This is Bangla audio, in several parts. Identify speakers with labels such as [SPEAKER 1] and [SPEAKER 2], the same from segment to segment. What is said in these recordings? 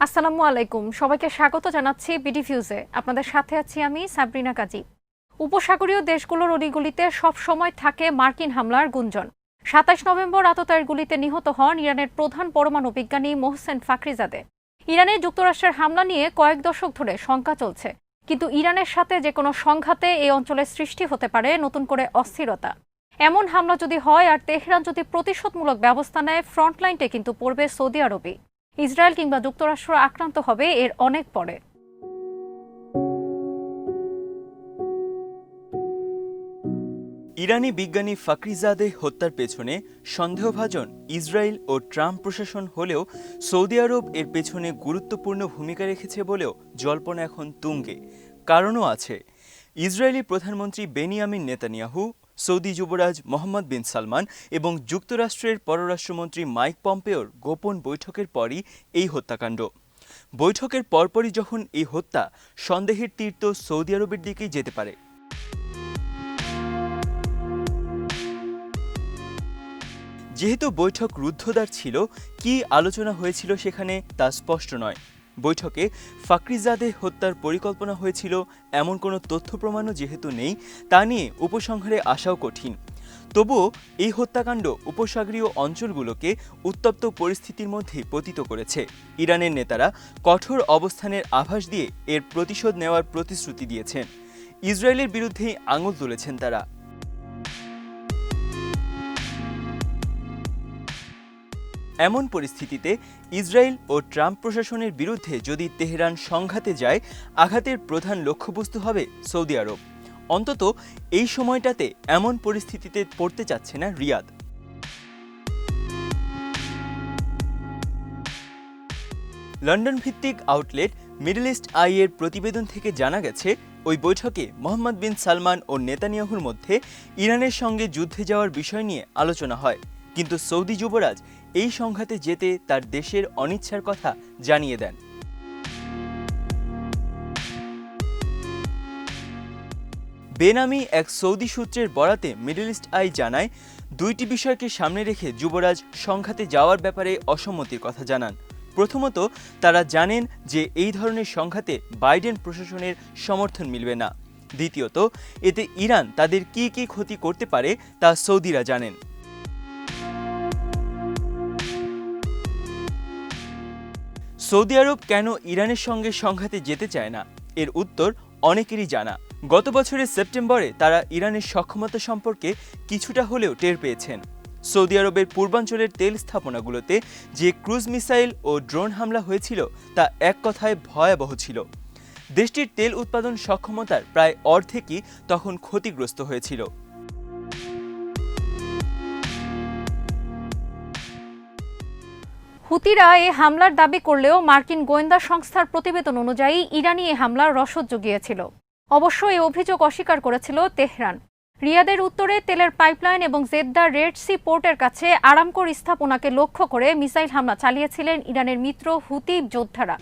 [SPEAKER 1] আসসালামু আলাইকুম, সবাইকে স্বাগত জানাচ্ছি বিডি ফিউজে। আপনাদের সাথে আছি আমি সাবরিনা কাজী। উপসাগরীয় দেশগুলোর অলিগলিতে সব সময় থাকে মার্কিন হামলার গুঞ্জন। ২৭ নভেম্বর আততায়ীর গুলিতে নিহত হন ইরানের প্রধান পরমাণু বিজ্ঞানী মোহসেন ফাকরিজাদে। ইরানে যুক্তরাষ্ট্রের হামলা নিয়ে কয়েক দশক ধরে শঙ্কা চলছে, কিন্তু ইরানের সাথে যে কোনো সংঘাতে এই অঞ্চলে সৃষ্টি হতে পারে নতুন করে অস্থিরতা। এমন হামলা যদি হয় আর তেহরান যদি প্রতিশোধমূলক ব্যবস্থা নেয়, ফ্রন্টলাইনটা কিন্তু পড়বে সৌদি আরবই। ইসরায়েল কিংবা যুক্তরাষ্ট্র আক্রান্ত হবে এর অনেক পরে।
[SPEAKER 2] ইরানি বিজ্ঞানী ফাকরিজাদে হত্যার পেছনে সন্দেহভাজন ইসরায়েল ও ট্রাম্প প্রশাসন হলেও সৌদি আরব এর পেছনে গুরুত্বপূর্ণ ভূমিকা রেখেছে বলেও জল্পনা এখন তুঙ্গে। কারণও আছে। ইসরায়েলি প্রধানমন্ত্রী বেনিয়ামিন নেতানিয়াহু, সৌদি যুবরাজ মোহাম্মদ বিন সালমান এবং যুক্তরাষ্ট্রের পররাষ্ট্রমন্ত্রী মাইক পম্পেওর গোপন বৈঠকের পরই এই হত্যাকাণ্ড। বৈঠকের পরপরই যখন এই হত্যা, সন্দেহের তীর তো সৌদি আরবের দিকেই যেতে পারে। যেহেতু বৈঠক রুদ্ধদ্বার ছিল, কি আলোচনা হয়েছিল সেখানে তা স্পষ্ট নয়। বৈঠকে ফাকরিজাদে হত্যার পরিকল্পনা হয়েছিল এমন কোনো তথ্য প্রমাণও যেহেতু নেই, তা নিয়ে উপসংহারে আসাও কঠিন। তবুও এই হত্যাকাণ্ড উপসাগরীয় অঞ্চলগুলোকে উত্তপ্ত পরিস্থিতির মধ্যে পতিত করেছে। ইরানের নেতারা কঠোর অবস্থানের আভাস দিয়ে এর প্রতিশোধ নেওয়ার প্রতিশ্রুতি দিয়েছেন। ইসরায়েলের বিরুদ্ধেই আঙুল তুলেছেন তারা। এমন পরিস্থিতিতে ইসরায়েল ও ট্রাম্প প্রশাসনের বিরুদ্ধে যদি তেহরান সংঘাতে যায়, আঘাতের প্রধান লক্ষ্যবস্তু হবে সৌদি আরব। অন্তত এই সময়টাতে এমন পরিস্থিতিতে পড়তে চাচ্ছে না রিয়াদ। লন্ডন ভিত্তিক আউটলেট মিডল ইস্ট আই এর প্রতিবেদন থেকে জানা গেছে, ওই বৈঠকে মোহাম্মদ বিন সালমান ও নেতানিয়াহুর মধ্যে ইরানের সঙ্গে যুদ্ধে যাওয়ার বিষয় নিয়ে আলোচনা হয়, কিন্তু সৌদি যুবরাজ এই সংঘাতে যেতে তার দেশের অনিচ্ছার কথা জানিয়ে দেন। বেনামি এক সৌদি সূত্রের বরাতে মিডল ইস্ট আই জানায়, দুইটি বিষয়কে সামনে রেখে যুবরাজ সংঘাতে যাওয়ার ব্যাপারে অসম্মতির কথা জানান। প্রথমত, তারা জানেন যে এই ধরনের সংঘাতে বাইডেন প্রশাসনের সমর্থন মিলবে না। দ্বিতীয়ত, এতে ইরান তাদের কি কি ক্ষতি করতে পারে তা সৌদিরা জানেন। সৌদি আরব কেন ইরানের সঙ্গে সংঘাতে যেতে চায় না, এর উত্তর অনেকেরই জানা। গত বছরের সেপ্টেম্বরে তারা ইরানের সক্ষমতা সম্পর্কে কিছুটা হলেও টের পেয়েছেন। সৌদি আরবের পূর্বাঞ্চলের তেল স্থাপনাগুলোতে যে ক্রুজ মিসাইল ও ড্রোন হামলা হয়েছিল তা এক কথায় ভয়াবহ ছিল। দেশটির তেল উৎপাদন সক্ষমতার প্রায় অর্ধেকই তখন ক্ষতিগ্রস্ত হয়েছিল।
[SPEAKER 1] হুতিরা এই হামলার দাবি করলেও মার্কিন গোয়েন্দা সংস্থার প্রতিবেদন অনুযায়ী ইরানি এই হামলার রসদ জুগিয়েছিল। অবশ্য এই অভিযোগ অস্বীকার করেছিল তেহরান। রিয়াদের উত্তরে তেলের পাইপলাইন এবং জেদ্দার রেড সি পোর্টের কাছে আরামকোর স্থাপনাকে লক্ষ্য করে মিসাইল হামলা চালিয়েছিলেন ইরানের মিত্র হুতি যোদ্ধারা।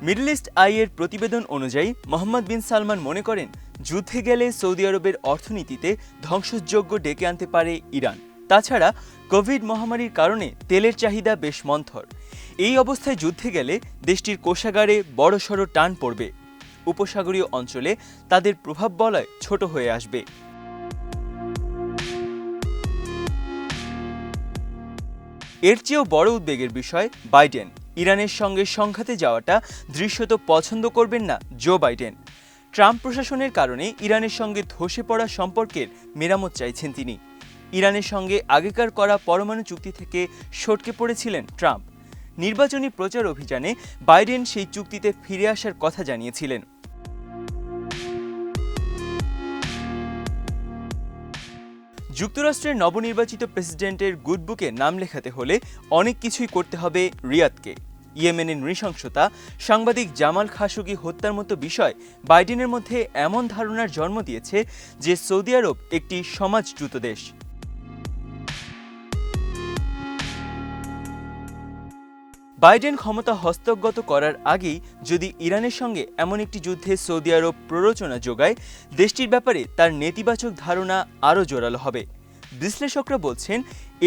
[SPEAKER 2] মিডল ইস্ট আই এর প্রতিবেদন অনুযায়ী মোহাম্মদ বিন সালমান মনে করেন, যুদ্ধে গেলে সৌদি আরবের অর্থনীতিতে ধ্বংসযজ্ঞ ডেকে আনতে পারে ইরান। তাছাড়া কোভিড মহামারীর কারণে তেলের চাহিদা বেশ মন্থর। এই অবস্থায় যুদ্ধে গেলে দেশটির কোষাগারে বড়সড় টান পড়বে। উপসাগরীয় অঞ্চলে তাদের প্রভাব বলয় ছোট হয়ে আসবে। এর চেয়েও বড় উদ্বেগের বিষয় বাইডেন। ইরানের সঙ্গে সংঘাতে যাওয়াটা দৃশ্যত পছন্দ করবেন না জো বাইডেন। ট্রাম্প প্রশাসনের কারণে ইরানের সঙ্গে ধসে পড়া সম্পর্কের মেরামত চাইছেন তিনি। ইরানের সঙ্গে আগেকার করা পরমাণু চুক্তি থেকে সটকে পড়েছিলেন ট্রাম্প। নির্বাচনী প্রচার অভিযানে বাইডেন সেই চুক্তিতে ফিরে আসার কথা জানিয়েছিলেন। যুক্তরাষ্ট্রের নবনির্বাচিত প্রেসিডেন্টের গুডবুকে নাম লেখাতে হলে অনেক কিছুই করতে হবে রিয়াদকে। ইয়েমেনের নৃশংসতা, সাংবাদিক জামাল খাশোগি হত্যার মতো বিষয় বাইডেনের মধ্যে এমন ধারণার জন্ম দিয়েছে যে সৌদি আরব একটি সমাজচ্যুত দেশ। বাইডেন ক্ষমতা হস্তগত করার আগেই যদি ইরানের সঙ্গে এমন একটি যুদ্ধে সৌদি আরব প্ররোচনা যোগায়, দেশটির ব্যাপারে তার নেতিবাচক ধারণা আরও জোরালো হবে। বিশ্লেষকরা বলছেন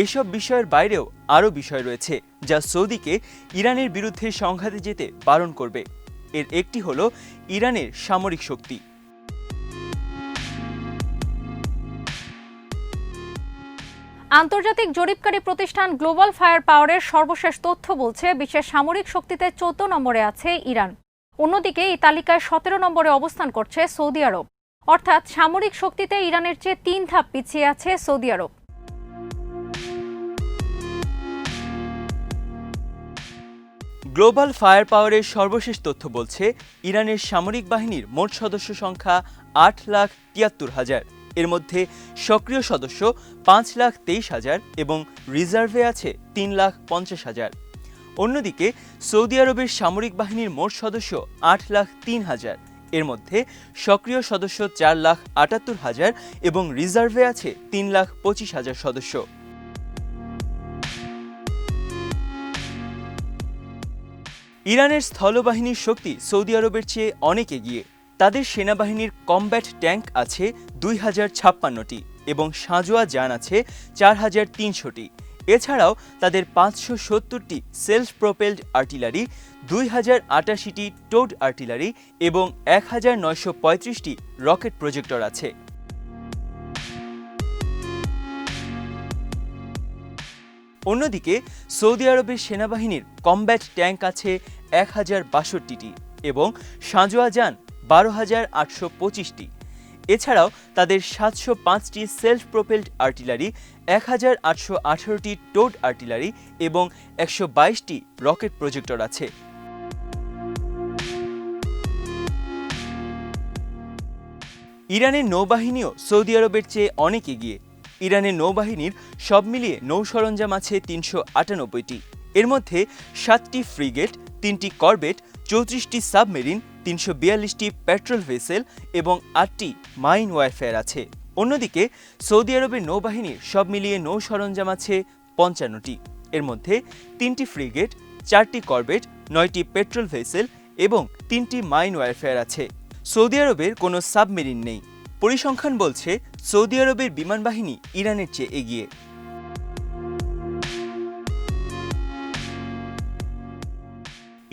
[SPEAKER 2] এসব বিষয়ের বাইরেও আরও বিষয় রয়েছে যা সৌদিকে ইরানের বিরুদ্ধে সংঘাতে যেতে বারণ করবে। এর একটি হলো ইরানের সামরিক শক্তি।
[SPEAKER 1] আন্তর্জাতিক জরিপকারী প্রতিষ্ঠান গ্লোবাল ফায়ার পাওয়ারের সর্বশেষ তথ্য বলছে বিশ্বের সামরিক শক্তিতে 14 নম্বরে আছে ইরান। অন্যদিকে এই তালিকায় 17 নম্বরে অবস্থান করছে সৌদি আরব। অর্থাৎ সামরিক শক্তিতে ইরানের চেয়ে 3 ধাপ পিছিয়ে আছে সৌদি আরব।
[SPEAKER 2] গ্লোবাল ফায়ার পাওয়ারের সর্বশেষ তথ্য বলছে ইরানের সামরিক বাহিনীর মোট সদস্য সংখ্যা 8,73,000। এর মধ্যে সক্রিয় সদস্য 5,23,000 এবং রিজার্ভে আছে 3,50,000। অন্যদিকে সৌদি আরবের সামরিক বাহিনীর মোট সদস্য 8,03,000। এর মধ্যে সক্রিয় সদস্য 4,78,000 এবং রিজার্ভে আছে 3,25,000 সদস্য। ইরানের স্থলবাহিনীর শক্তি সৌদি আরবের চেয়ে অনেক এগিয়ে। তাদের সেনাবাহিনীর কমব্যাট ট্যাঙ্ক আছে 2,056টি এবং সাঁজোয়া যান আছে 4,300টি। এছাড়াও তাদের 570টি সেলফ প্রোপেলড আর্টিলারি, 2,088টি টোড আর্টিলারি এবং 1,935টি রকেট প্রজেক্টর আছে। অন্যদিকে সৌদি আরবের সেনাবাহিনীর কমব্যাট ট্যাঙ্ক আছে 1,062টি এবং সাঁজোয়া যান 12,825টি। এছাড়াও তাদের 705টি সেলফ প্রোপেলড আর্টিলারি, 1,818টি টোড আর্টিলারি এবং 122টি রকেট প্রজেক্টর আছে। ইরানের নৌবাহিনীও সৌদি আরবের চেয়ে অনেক এগিয়ে। ইরানের নৌবাহিনীর সব মিলিয়ে নৌ সরঞ্জাম আছে 398টি। এর মধ্যে 7টি ফ্রিগেট, 3টি করবেট, 34টি সাবমেরিন, 342টি পেট্রোল ভেসেল এবং 8টি মাইন ওয়ারফেয়ার আছে। অন্যদিকে সৌদি আরবের নৌবাহিনীর সব মিলিয়ে নৌ সরঞ্জাম আছে 55টি। এর মধ্যে 3টি ফ্রিগেট, 4টি করবেট, 9টি পেট্রোল ভেসেল এবং 3টি মাইন ওয়ারফেয়ার আছে। সৌদি আরবের কোনো সাবমেরিন নেই। পরিসংখ্যান বলছে সৌদি আরবের বিমান বাহিনী ইরানের চেয়ে এগিয়ে।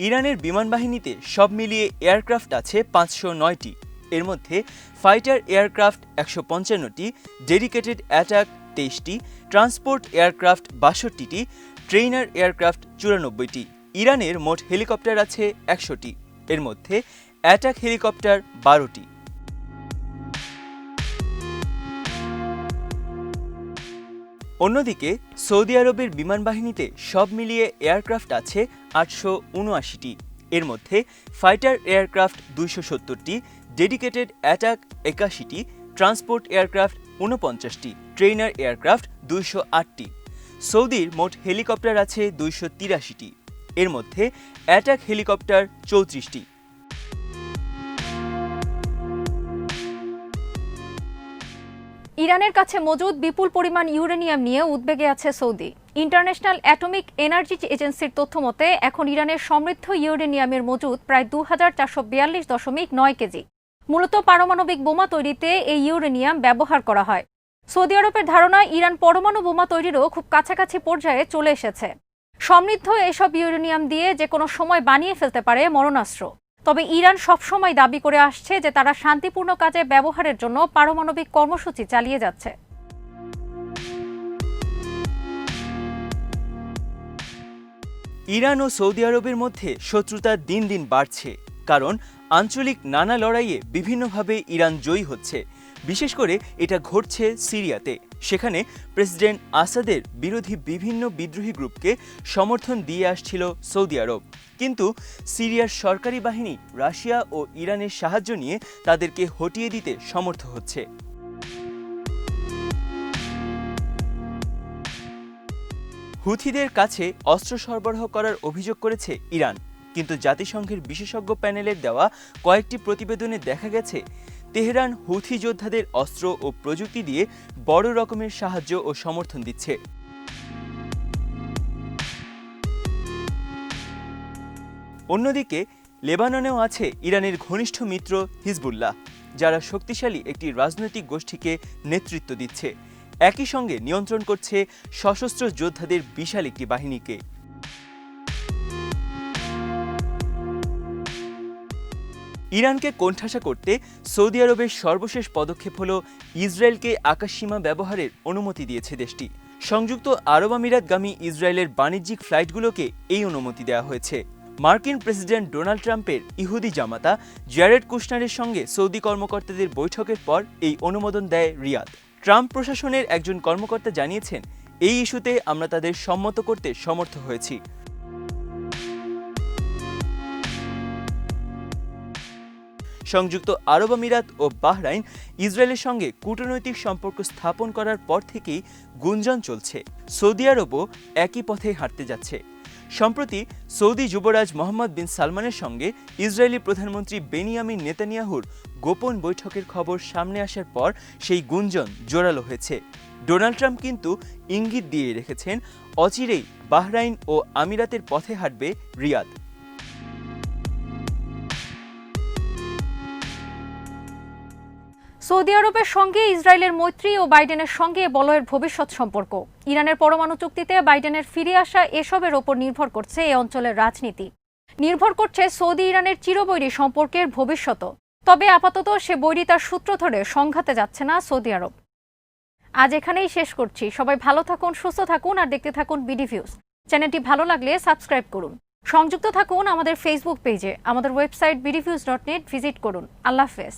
[SPEAKER 2] ইরানের বিমান বাহিনীতে সব মিলিয়ে এয়ারক্রাফট আছে 509টি। এর মধ্যে ফাইটার এয়ারক্রাফট 155টি, ডেডিকেটেড অ্যাটাক 23টি, ট্রান্সপোর্ট এয়ারক্রাফট 62টি, ট্রেইনার এয়ারক্রাফট 94টি। ইরানের মোট হেলিকপ্টার আছে 100টি। এর মধ্যে অ্যাটাক হেলিকপ্টার 12টি। অন্যদিকে সৌদি আরবের বিমান বাহিনীতে সব মিলিয়ে এয়ারক্রাফট আছে 879টি। এর মধ্যে ফাইটার এয়ারক্রাফট 270টি, ডেডিকেটেড অ্যাটাক 81টি, ট্রান্সপোর্ট এয়ারক্রাফট 49টি, ট্রেইনার এয়ারক্রাফট 208টি। সৌদির মোট হেলিকপ্টার আছে 283টি। এর মধ্যে অ্যাটাক হেলিকপ্টার 34টি।
[SPEAKER 1] ইরানের কাছে মজুদ বিপুল পরিমাণ ইউরেনিয়াম নিয়ে উদ্বেগে আছে সৌদি। ইন্টারন্যাশনাল অ্যাটমিক এনার্জি এজেন্সির তথ্য মতে এখন ইরানের সমৃদ্ধ ইউরেনিয়ামের মজুদ প্রায় 2,442.9 কেজি। মূলত পারমাণবিক বোমা তৈরিতে এই ইউরেনিয়াম ব্যবহার করা হয়। সৌদি আরবের ধারণা ইরান পরমাণু বোমা তৈরিরও খুব কাছাকাছি পর্যায়ে চলে এসেছে। সমৃদ্ধ এসব ইউরেনিয়াম দিয়ে যে কোনো সময় বানিয়ে ফেলতে পারে মরণাস্ত্র। তবে ইরান সবসময় দাবি করে আসছে যে তারা শান্তিপূর্ণ কাজে ব্যবহারের জন্য পারমাণবিক কর্মসূচি চালিয়ে যাচ্ছে।
[SPEAKER 2] ইরান ও সৌদি আরবের মধ্যে শত্রুতা দিন দিন বাড়ছে, কারণ আঞ্চলিক নানা লড়াইয়ে বিভিন্নভাবে ইরান জয়ী হচ্ছে। বিশেষ করে এটা ঘটছে সিরিয়াতে। সেখানে প্রেসিডেন্ট আসাদের বিরোধী বিভিন্ন বিদ্রোহী গ্রুপকে সমর্থন দিয়ে আসছিল সৌদি আরব। কিন্তু সিরিয়ার সরকারি বাহিনী রাশিয়া ও ইরানের সাহায্য নিয়ে তাদেরকে হটিয়ে দিতে সমর্থ হচ্ছে। হুথিদের কাছে অস্ত্র সরবরাহ করার অভিযোগ করেছে ইরান, কিন্তু জাতিসংঘের বিশেষজ্ঞ প্যানেলের দেওয়া কয়েকটি প্রতিবেদনে দেখা গেছে তেহরান হুথি যোদ্ধাদের অস্ত্র ও প্রযুক্তি দিয়ে বড় রকমের সাহায্য ও সমর্থন দিচ্ছে। অন্যদিকে লেবাননেও আছে ইরানের ঘনিষ্ঠ মিত্র হিজবুল্লাহ, যারা শক্তিশালী একটি রাজনৈতিক গোষ্ঠীকে নেতৃত্ব দিচ্ছে। একই সঙ্গে নিয়ন্ত্রণ করছে সশস্ত্র যোদ্ধাদের বিশাল একটি বাহিনীকে। ইরানকে কোণঠাসা করতে সৌদি আরবের সর্বশেষ পদক্ষেপ হল ইসরায়েলকে আকাশসীমা ব্যবহারের অনুমতি দিয়েছে দেশটি। সংযুক্ত আরব আমিরাতগামী ইসরায়েলের বাণিজ্যিক ফ্লাইটগুলোকে এই অনুমতি দেওয়া হয়েছে। মার্কিন প্রেসিডেন্ট ডোনাল্ড ট্রাম্পের ইহুদি জামাতা জ্যারেড কুশনারের সঙ্গে সৌদি কর্মকর্তাদের বৈঠকের পর এই অনুমোদন দেয় রিয়াদ। ট্রাম্প প্রশাসনের একজন কর্মকর্তা জানিয়েছেন, এই ইস্যুতে আমরা তাদের সম্মত করতে সমর্থ হয়েছি। সংযুক্ত আরব আমিরাত ও বাহরাইন ইসরায়েলের সঙ্গে কূটনৈতিক সম্পর্ক স্থাপন করার পর থেকেই গুঞ্জন চলছে সৌদি আরবও একই পথে হাঁটতে যাচ্ছে। সম্প্রতি সৌদি যুবরাজ মোহাম্মদ বিন সালমানের সঙ্গে ইসরায়েলি প্রধানমন্ত্রী বেনিয়ামিন নেতানিয়াহুর গোপন বৈঠকের খবর সামনে আসার পর সেই গুঞ্জন জোরালো হয়েছে। ডোনাল্ড ট্রাম্প কিন্তু ইঙ্গিত দিয়ে রেখেছেন, অচিরেই বাহরাইন ও আমিরাতের পথে হাঁটবে রিয়াদ।
[SPEAKER 1] সৌদি আরবের সঙ্গে ইসরায়েলের মৈত্রী ও বাইডেনের সঙ্গে বলয়ের ভবিষ্যৎ সম্পর্ক। ইরানের পরমাণু চুক্তিতে বাইডেনের ফিরে আসা এসবের ওপর নির্ভর করছে এই অঞ্চলের রাজনীতি, নির্ভর করছে সৌদি ইরানের চিরবৈরী সম্পর্কের ভবিষ্যৎ। তবে আপাতত সে বৈরিতার সূত্র ধরে সংঘাতে যাচ্ছে না সৌদি আরব। আজ এখানেই শেষ করছি। সবাই ভালো থাকুন, সুস্থ থাকুন আর দেখতে থাকুন বিডি ভিউজ। চ্যানেলটি ভালো লাগলে সাবস্ক্রাইব করুন, সংযুক্ত থাকুন আমাদের ফেসবুক পেজে, আমাদের ওয়েবসাইট bdviews.net ভিজিট করুন। আল্লাহ হাফেজ।